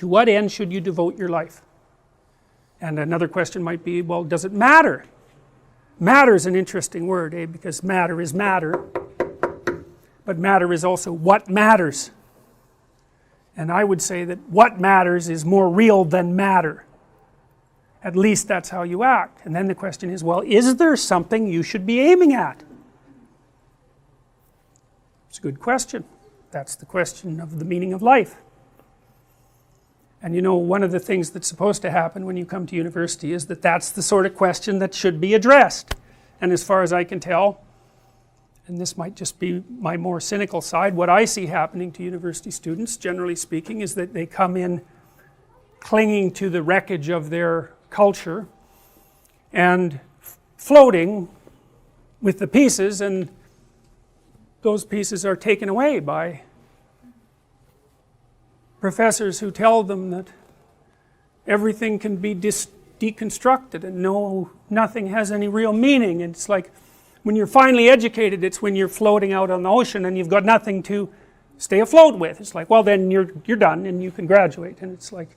To what end should you devote your life? And another question might be, well, does it matter? Matter is an interesting word, because matter is matter, but matter is also what matters. And I would say that what matters is more real than matter. At least that's how you act. And then the question is, well, is there something you should be aiming at? It's a good question. That's the question of the meaning of life. And you know, one of the things that's supposed to happen when you come to university is that that's the sort of question that should be addressed. And as far as I can tell, and this might just be my more cynical side, what I see happening to university students, generally speaking, is that they come in clinging to the wreckage of their culture and floating with the pieces, and those pieces are taken away by professors who tell them that everything can be deconstructed and nothing has any real meaning. And it's like when you're finally educated, it's when you're floating out on the ocean and you've got nothing to stay afloat with. It's like, well, then you're done and you can graduate. And it's like,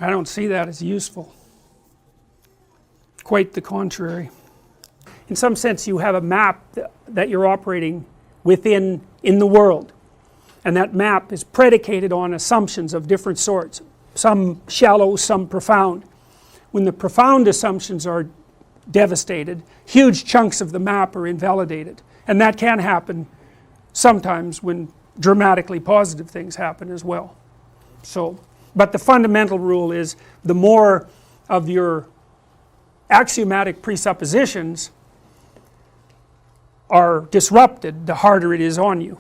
I don't see that as useful. Quite the contrary. In some sense, you have a map that you're operating within in the world, and that map is predicated on assumptions of different sorts, some shallow, some profound. When the profound assumptions are devastated, huge chunks of the map are invalidated, and that can happen sometimes when dramatically positive things happen as well. So, but the fundamental rule is the more of your axiomatic presuppositions are disrupted, the harder it is on you.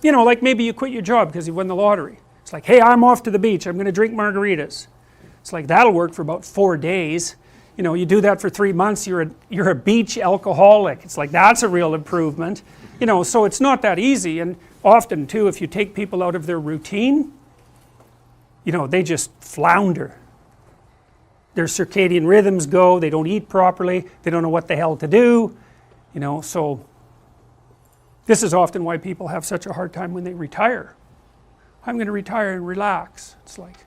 You know, like maybe you quit your job because you won the lottery. It's like, hey, I'm off to the beach, I'm going to drink margaritas. It's like, that'll work for about 4 days. You know, you do that for 3 months, you're a beach alcoholic. It's like, that's a real improvement. You know, so it's not that easy. And often too, if you take people out of their routine, you know, they just flounder. Their circadian rhythms go, they don't eat properly, they don't know what the hell to do. You know, so this is often why people have such a hard time when they retire. I'm going to retire and relax. It's like,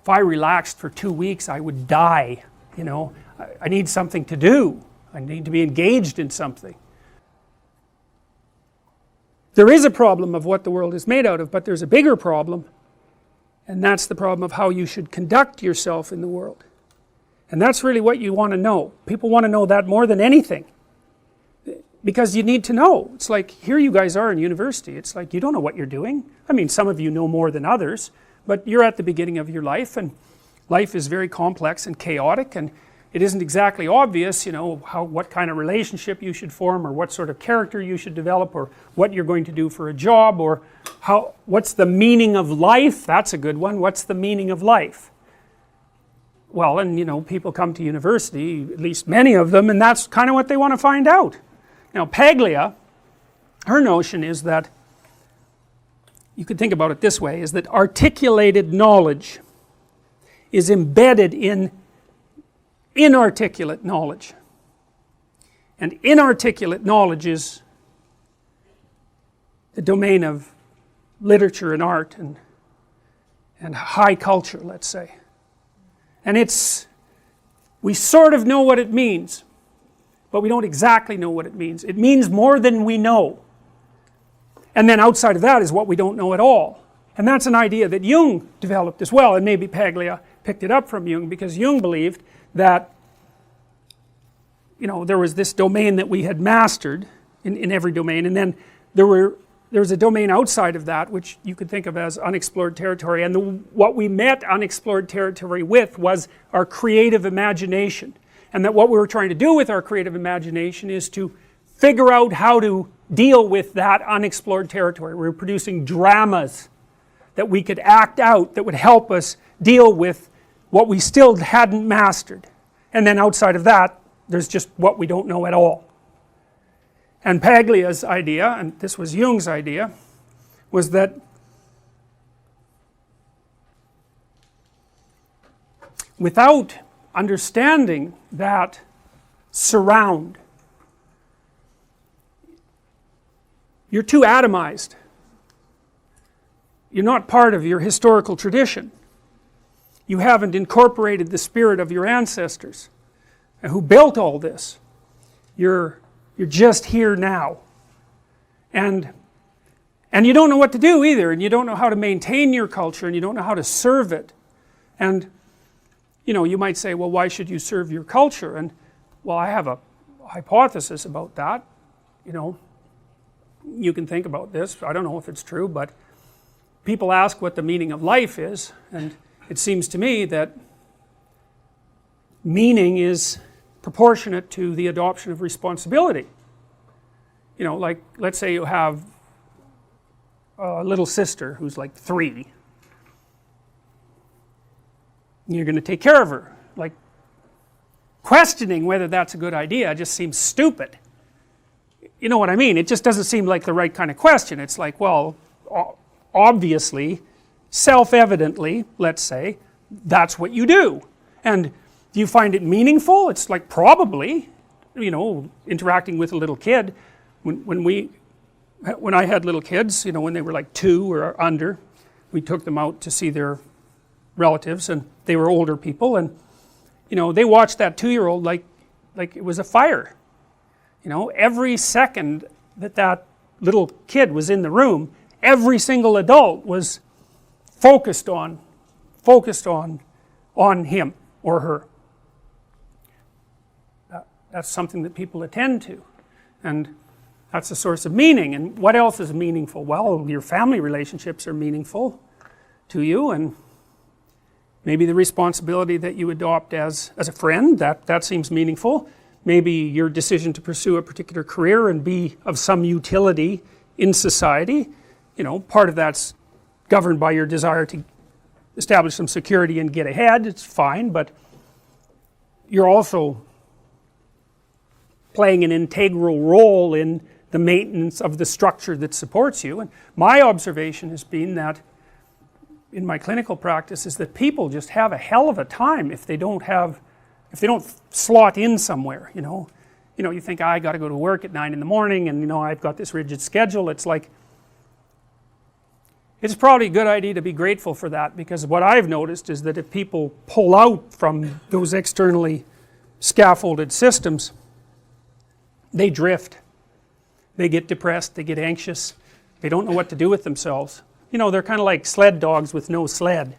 if I relaxed for 2 weeks, I would die. You know, I need something to do. I need to be engaged in something. There is a problem of what the world is made out of, but there's a bigger problem, and that's the problem of how you should conduct yourself in the world. And that's really what you want to know. People want to know that more than anything. Because you need to know. It's like, here you guys are in university. It's like, you don't know what you're doing. I mean, some of you know more than others, but you're at the beginning of your life, and life is very complex and chaotic, and it isn't exactly obvious, you know, what kind of relationship you should form, or what sort of character you should develop, or what you're going to do for a job, or what's the meaning of life. That's a good one. What's the meaning of life? Well, and you know, people come to university, at least many of them, and that's kind of what they want to find out. Now, Paglia, her notion is that, you could think about it this way, is that articulated knowledge is embedded in inarticulate knowledge. And inarticulate knowledge is the domain of literature and art and high culture, let's say. And we sort of know what it means, but we don't exactly know what it means. It means more than we know. And then outside of that is what we don't know at all. And that's an idea that Jung developed as well, and maybe Paglia picked it up from Jung, because Jung believed that, you know, there was this domain that we had mastered in every domain, and then there was a domain outside of that which you could think of as unexplored territory, and what we met unexplored territory with was our creative imagination. And that what we were trying to do with our creative imagination is to figure out how to deal with that unexplored territory. We were producing dramas that we could act out that would help us deal with what we still hadn't mastered. And then outside of that, there's just what we don't know at all. And Paglia's idea, and this was Jung's idea, was that without understanding that surround, you're too atomized. You're not part of your historical tradition. You haven't incorporated the spirit of your ancestors who built all this. You're just here now. And you don't know what to do either, and you don't know how to maintain your culture, and you don't know how to serve it. And you might say, well, why should you serve your culture? And well, I have a hypothesis about that. You can think about this. I don't know if it's true, but people ask what the meaning of life is, and it seems to me that meaning is proportionate to the adoption of responsibility. Like, let's say you have a little sister who's like 3. You're going to take care of her. Like, questioning whether that's a good idea just seems stupid. You know what I mean? It just doesn't seem like the right kind of question. It's like, well, obviously, self-evidently, let's say, that's what you do. And do you find it meaningful? It's like, probably, interacting with a little kid. When I had little kids, when they were like 2 or under, we took them out to see their relatives, and they were older people, and they watched that 2-year-old like it was a fire. Every second that little kid was in the room, every single adult was focused on him or her. That's something that people attend to, and that's a source of meaning. And what else is meaningful? Well, your family relationships are meaningful to you, and maybe the responsibility that you adopt as a friend, that seems meaningful. Maybe your decision to pursue a particular career and be of some utility in society, part of that's governed by your desire to establish some security and get ahead. It's fine, but you're also playing an integral role in the maintenance of the structure that supports you. And my observation has been that in my clinical practice is that people just have a hell of a time if they don't slot in somewhere. You think, I got to go to work at 9 in the morning, and I've got this rigid schedule. It's like, it's probably a good idea to be grateful for that, because what I've noticed is that if people pull out from those externally scaffolded systems, they drift. They get depressed, they get anxious, they don't know what to do with themselves. They're kind of like sled dogs with no sled.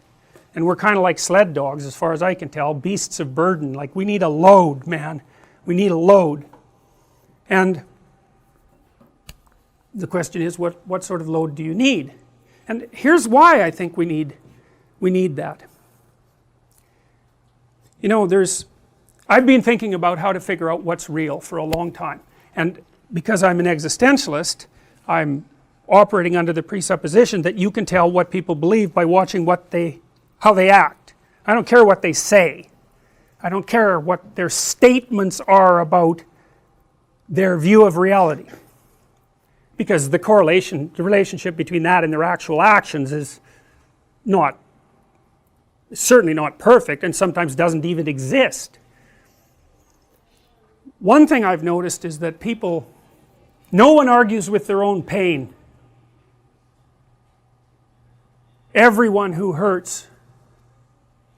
And we're kind of like sled dogs, as far as I can tell, beasts of burden. Like, we need a load, man. We need a load. And the question is, what sort of load do you need? And here's why I think we need that. I've been thinking about how to figure out what's real for a long time. And because I'm an existentialist, I'm operating under the presupposition that you can tell what people believe by watching how they act. I don't care what they say. I don't care what their statements are about their view of reality. Because the relationship between that and their actual actions is certainly not perfect, and sometimes doesn't even exist. One thing I've noticed is that no one argues with their own pain. Everyone who hurts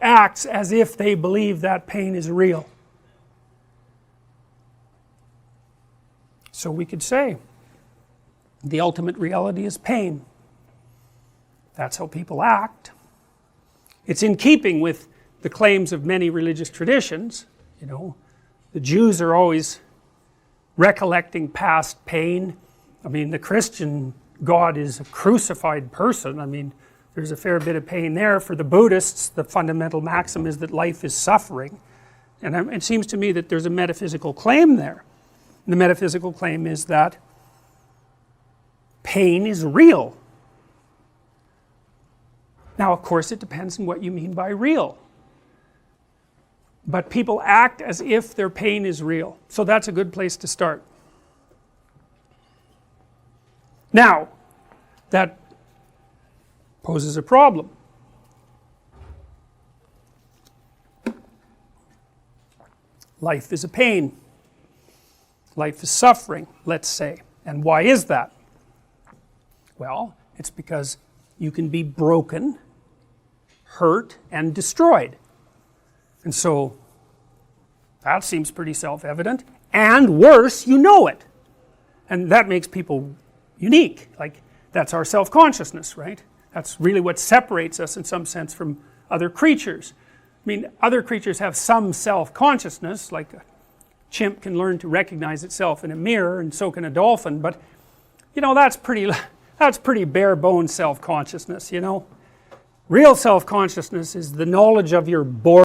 acts as if they believe that pain is real. So we could say the ultimate reality is pain. That's how people act. It's in keeping with the claims of many religious traditions. The Jews are always recollecting past pain. The Christian God is a crucified person. There's a fair bit of pain there. For the Buddhists, the fundamental maxim is that life is suffering. And it seems to me that there's a metaphysical claim there. And the metaphysical claim is that pain is real. Now, of course, it depends on what you mean by real. But people act as if their pain is real. So that's a good place to start. Now, that poses a problem. Life is a pain. Life is suffering, let's say. And why is that? Well, it's because you can be broken, hurt, and destroyed. And so that seems pretty self-evident. And worse, you know it. And that makes people unique. Like, that's our self-consciousness, right? That's really what separates us in some sense from other creatures. I mean, other creatures have some self-consciousness, like a chimp can learn to recognize itself in a mirror, and so can a dolphin, but you know, that's pretty bare bones self-consciousness, you know. Real self-consciousness is the knowledge of your boredom.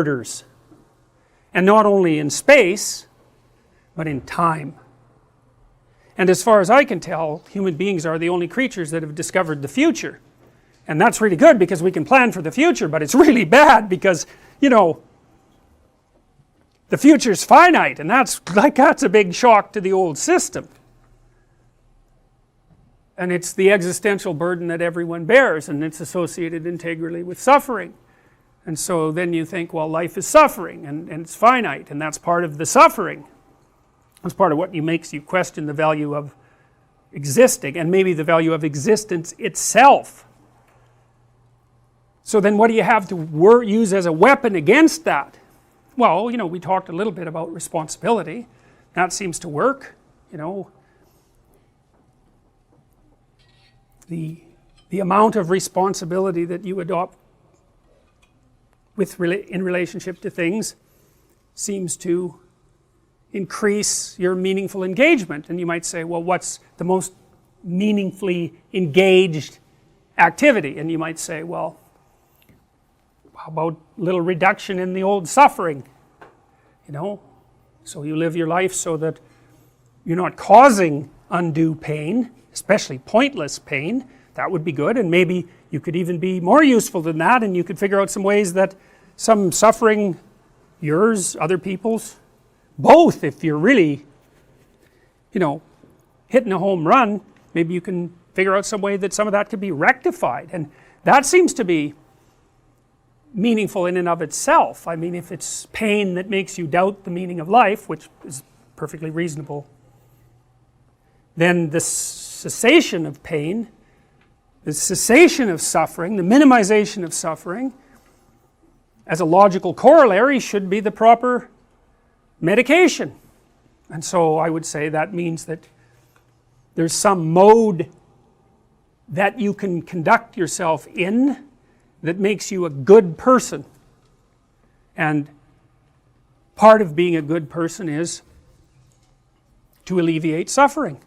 borders, and not only in space but in time. And as far as I can tell, human beings are the only creatures that have discovered the future. And that's really good because we can plan for the future, but it's really bad because, you know, the future's finite, and that's a big shock to the old system. and it's the existential burden that everyone bears, and it's associated integrally with suffering. And so then you think, well, life is suffering, and it's finite, and that's part of the suffering. That's part of what makes you question the value of existing, and maybe the value of existence itself. So then what do you have to use as a weapon against that? Well, you know, we talked a little bit about responsibility. That seems to work, you know. The amount of responsibility that you adopt in relationship to things seems to increase your meaningful engagement. And you might say, well, what's the most meaningfully engaged activity? And you might say, well, how about a little reduction in the old suffering, you know? So you live your life so that you're not causing undue pain, especially pointless pain. That would be good, and maybe you could even be more useful than that, and you could figure out some ways that some suffering, yours, other people's, both, if you're really, you know, hitting a home run, maybe you can figure out some way that some of that could be rectified. And that seems to be meaningful in and of itself. I mean, if it's pain that makes you doubt the meaning of life, which is perfectly reasonable, then the cessation of pain, the cessation of suffering, the minimization of suffering, as a logical corollary, should be the proper medication. And so I would say that means that there's some mode that you can conduct yourself in that makes you a good person. And part of being a good person is to alleviate suffering.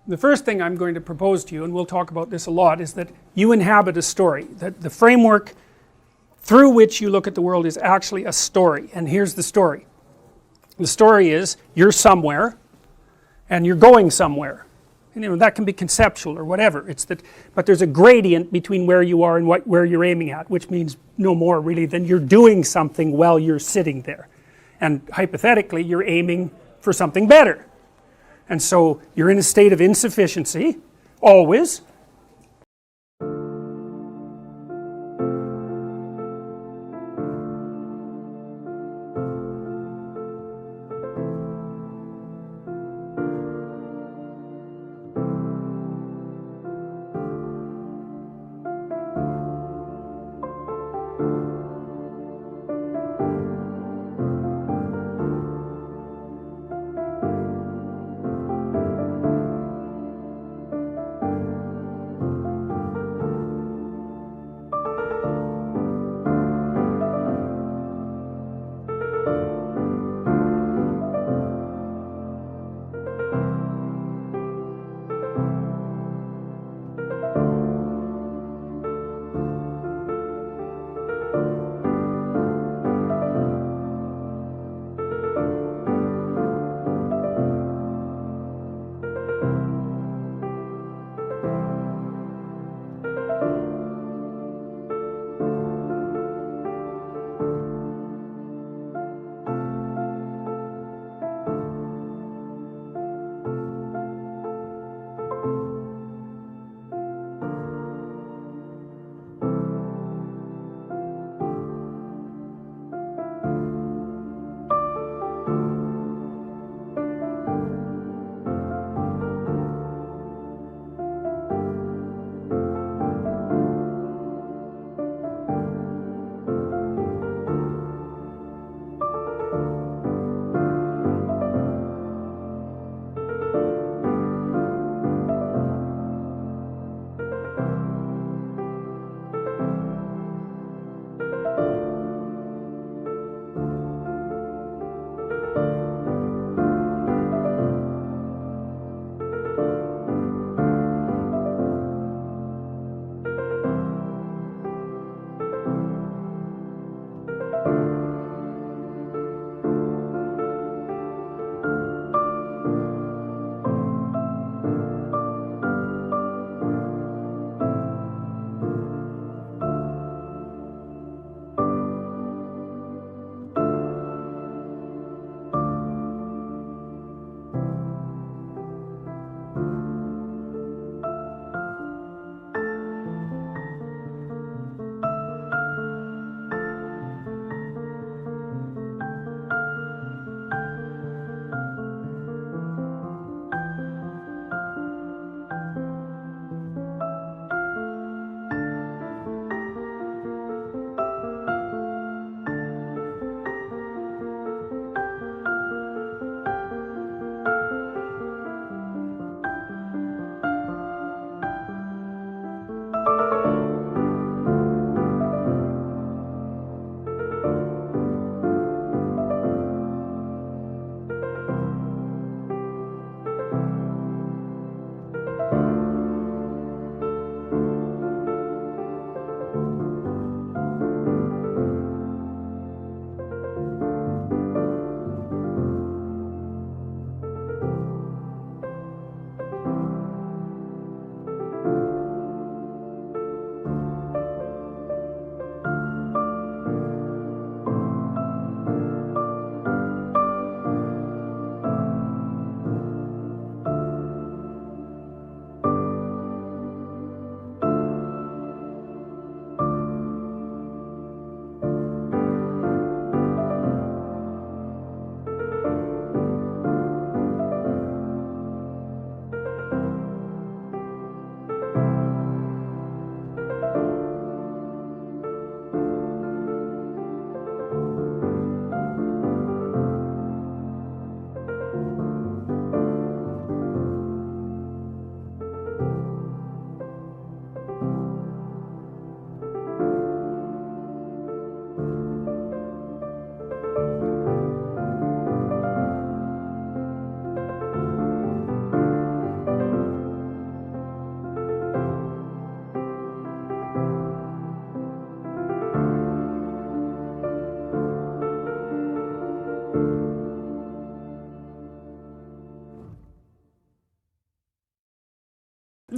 The first thing I'm going to propose to you, and we'll talk about this a lot, is that you inhabit a story. That the framework through which you look at the world is actually a story. And here's the story. The story is, you're somewhere, and you're going somewhere. And, you know, that can be conceptual or whatever. It's that, but there's a gradient between where you are and where you're aiming at, which means no more really than you're doing something while you're sitting there. And hypothetically, you're aiming for something better. And so you're in a state of insufficiency, always.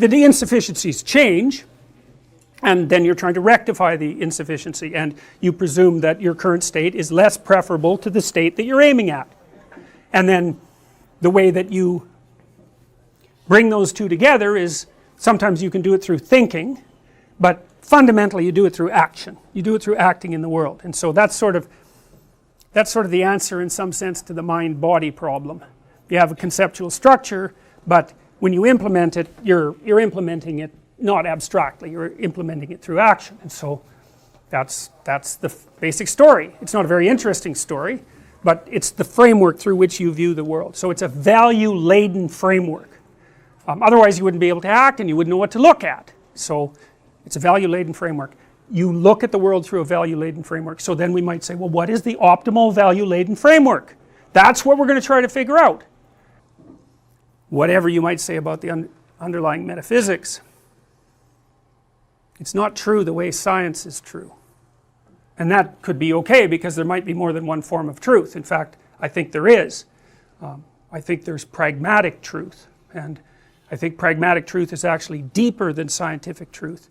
the insufficiencies change, and then you're trying to rectify the insufficiency, and you presume that your current state is less preferable to the state that you're aiming at. And then the way that you bring those two together is sometimes you can do it through thinking, but fundamentally you do it through action. You do it through acting in the world. And so that's sort of the answer in some sense to the mind-body problem. You have a conceptual structure, but when you implement it, you're implementing it not abstractly, you're implementing it through action. And so that's the basic story. It's not a very interesting story, but it's the framework through which you view the world. So it's a value-laden framework. Otherwise you wouldn't be able to act and you wouldn't know what to look at. So it's a value-laden framework. You look at the world through a value-laden framework. So then we might say, well, what is the optimal value-laden framework? That's what we're going to try to figure out. Whatever you might say about the underlying metaphysics, it's not true the way science is true. And that could be okay because there might be more than one form of truth. In fact, I think there is. I think there's pragmatic truth, and I think pragmatic truth is actually deeper than scientific truth.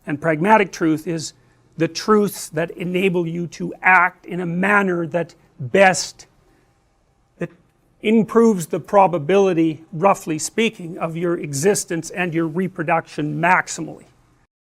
And pragmatic truth is the truths that enable you to act in a manner that improves the probability, roughly speaking, of your existence and your reproduction maximally.